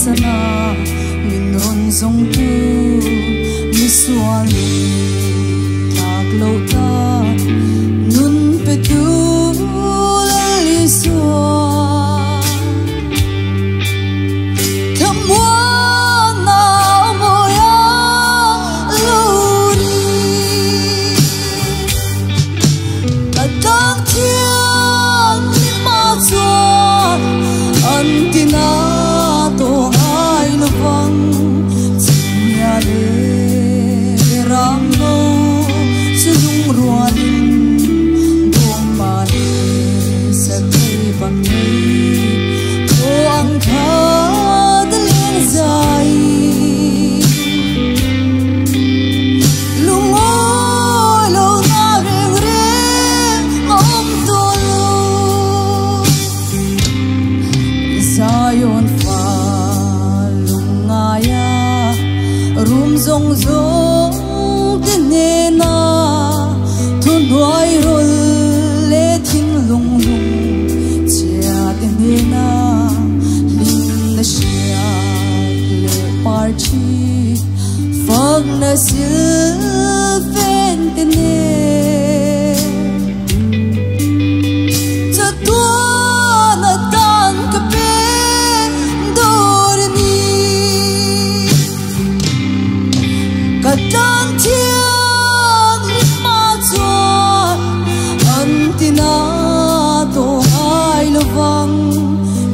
Sana minun song tu misuan taklo ta nun petu liswa kamwana moya luri adang tiang lima zuan antina zong zong tenena thun hoai rol le thing lung lung chia tenena ling na shia le parchi fog na sil fen tene kadang tiang lima zuan antina to ai lovang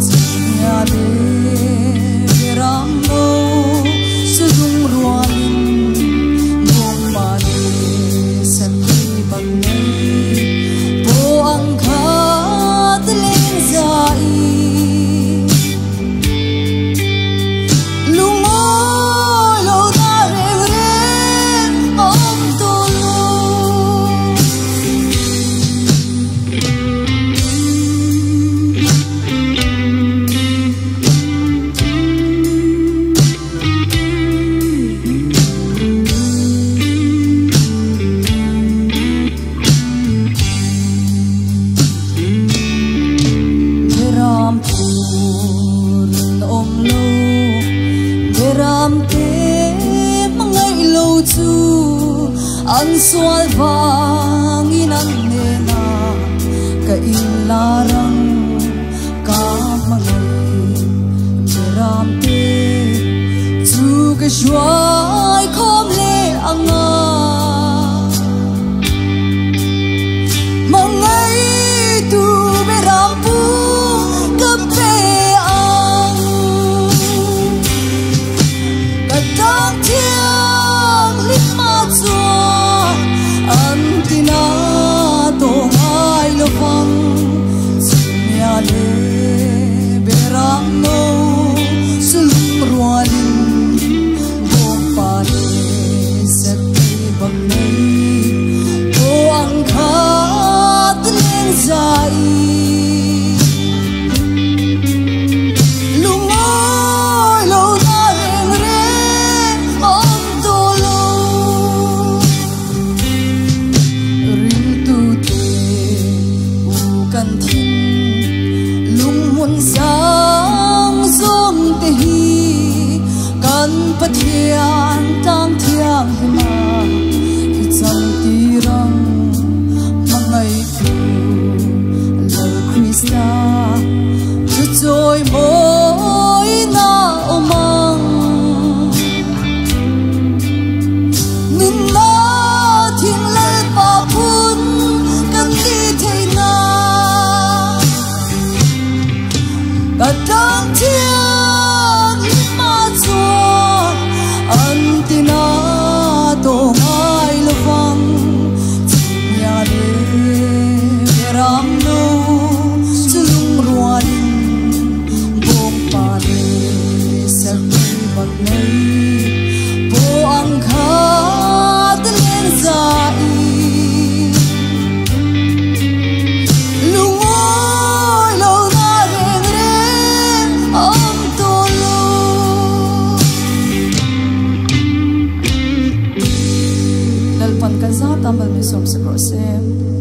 tia de berang no sudung rualin ngom mane sati bang nei po ang khat leng zai an sual vangin ang nena kailarang kamangay meramte zuge shuai komle anga mangay tu berampu kape ang kadang tiang lima zuan antina to ai lovang sia le berang no sulung rualin bom la za tambal mi som se prosem